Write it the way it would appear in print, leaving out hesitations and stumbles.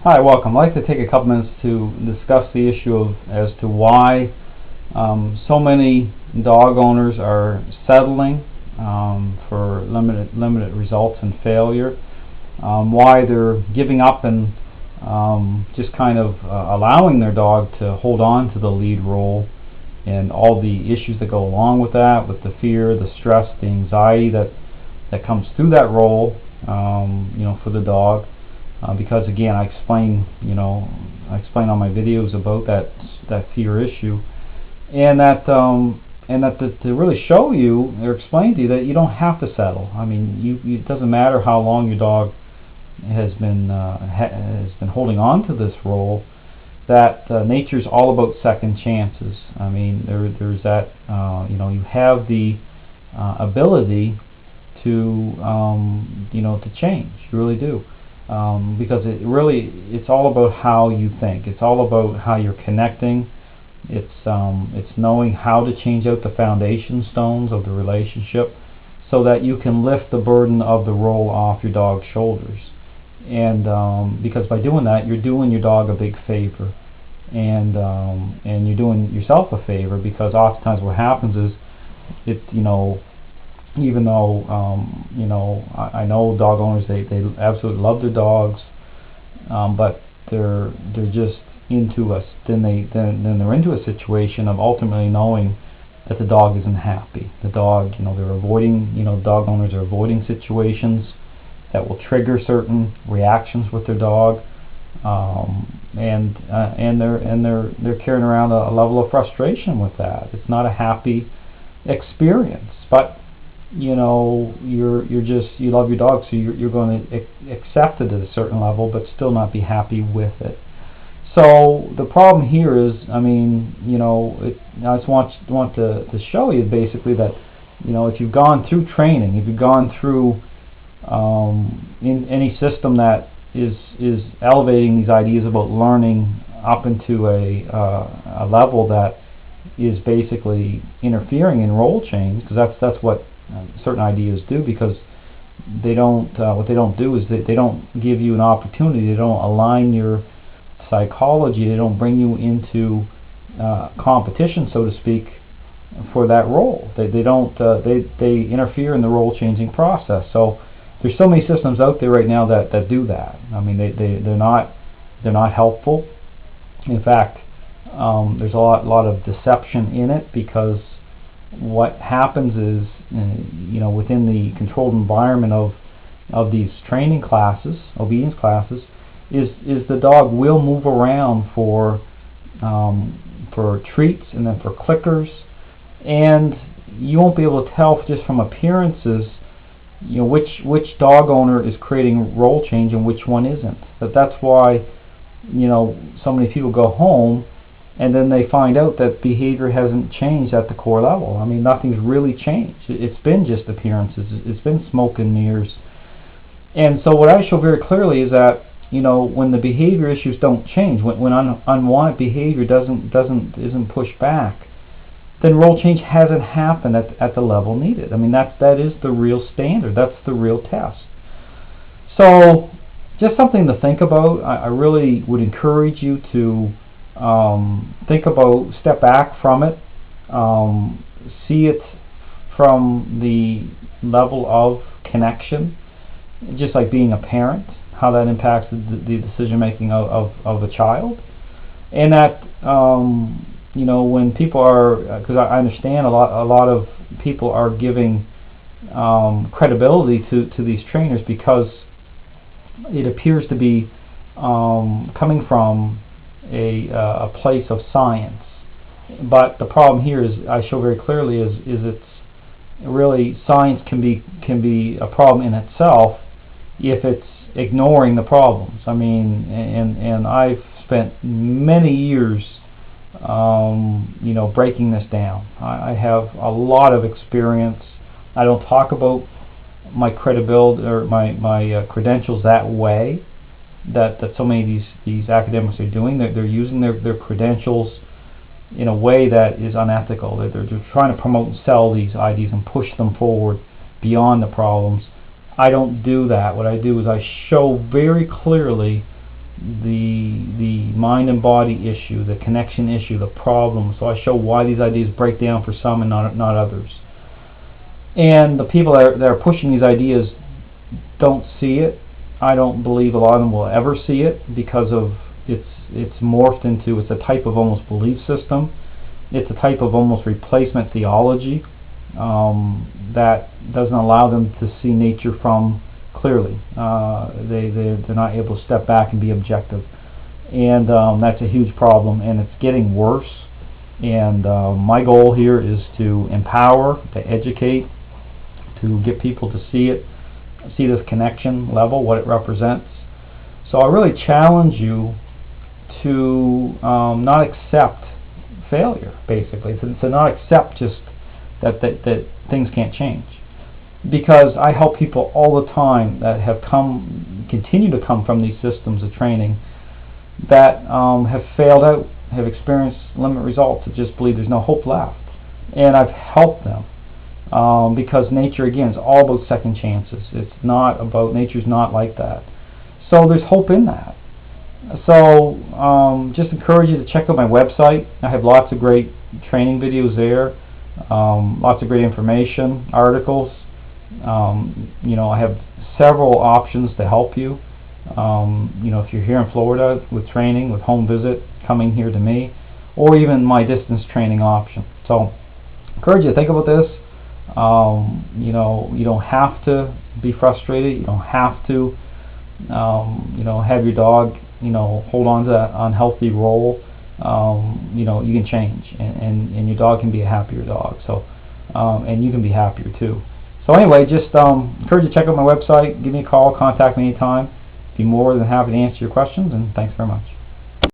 Hi, welcome. I'd like to take a couple minutes to discuss the issue of as to why so many dog owners are settling for limited results and failure. Why they're giving up and just kind of allowing their dog to hold on to the lead role, and all the issues that go along with that, with the fear, the stress, the anxiety that comes through that role, for the dog. Because again, I explain on my videos about that fear issue, and that to really show you or explain to you that you don't have to settle. I mean, it doesn't matter how long your dog has been holding on to this role. That nature's all about second chances. I mean, there's that you have the ability to to change. You really do. Because it's all about how you think. It's all about how you're connecting. It's knowing how to change out the foundation stones of the relationship, so that you can lift the burden of the role off your dog's shoulders. And because by doing that, you're doing your dog a big favor, and you're doing yourself a favor, because oftentimes what happens is even though I know dog owners, they absolutely love their dogs, but they're just into us. Then they're into a situation of ultimately knowing that the dog isn't happy. The dog, they're avoiding. Dog owners are avoiding situations that will trigger certain reactions with their dog, and they're carrying around a level of frustration with that. It's not a happy experience, but you love your dog, so you're going to accept it at a certain level, but still not be happy with it. So the problem here is, I just want to show you basically that, if you've gone through training, if you've gone through in any system that is elevating these ideas about learning up into a level that is basically interfering in role change, because that's what certain ideas do, because they don't. What they don't do is they don't give you an opportunity. They don't align your psychology. They don't bring you into competition, so to speak, for that role. They don't. They interfere in the role changing process. So there's so many systems out there right now that do that. I mean, they're not helpful. In fact, there's a lot of deception in it, because what happens is, within the controlled environment of these training classes, obedience classes, is the dog will move around for treats and then for clickers, and you won't be able to tell just from appearances, which dog owner is creating role change and which one isn't. That's why so many people go home and then they find out that behavior hasn't changed at the core level. I mean, nothing's really changed. It's been just appearances. It's been smoke and mirrors. And so what I show very clearly is that, when the behavior issues don't change, when unwanted behavior isn't pushed back, then role change hasn't happened at the level needed. I mean, that is the real standard. That's the real test. So just something to think about. I really would encourage you to think about, step back from it, see it from the level of connection, just like being a parent, how that impacts the decision making of a child. And that when people are, because I understand a lot of people are giving credibility to these trainers, because it appears to be coming from a place of science. But the problem here is, I show very clearly, is it's really, science can be a problem in itself if it's ignoring the problems. I mean, and I've spent many years breaking this down. I have a lot of experience. I don't talk about my credibility or my credentials that way, that so many of these academics are doing. They're using their credentials in a way that is unethical. They're trying to promote and sell these ideas and push them forward beyond the problems. I don't do that. What I do is I show very clearly the mind and body issue, the connection issue, the problem. So I show why these ideas break down for some and not others. And the people that are pushing these ideas don't see it. I don't believe a lot of them will ever see it, because of it's morphed into, it's a type of almost belief system. It's a type of almost replacement theology that doesn't allow them to see nature from clearly. They're not able to step back and be objective, and that's a huge problem, and it's getting worse. And my goal here is to empower, to educate, to get people to see it, see this connection level, what it represents. So I really challenge you to not accept failure, basically, to not accept just that things can't change. Because I help people all the time that have continue to come from these systems of training that have failed out, have experienced limited results, that just believe there's no hope left. And I've helped them because nature, again, is all about second chances. It's not about, nature's not like that. So there's hope in that. So just encourage you to check out my website. I have lots of great training videos there, lots of great information, articles. I have several options to help you. If you're here in Florida with training, with home visit, coming here to me, or even my distance training option. So encourage you to think about this. You don't have to be frustrated. You don't have to have your dog hold on to that unhealthy role. You can change, and your dog can be a happier dog. So and you can be happier too. So anyway, just encourage you to check out my website, give me a call, contact me anytime. Be more than happy to answer your questions, and thanks very much.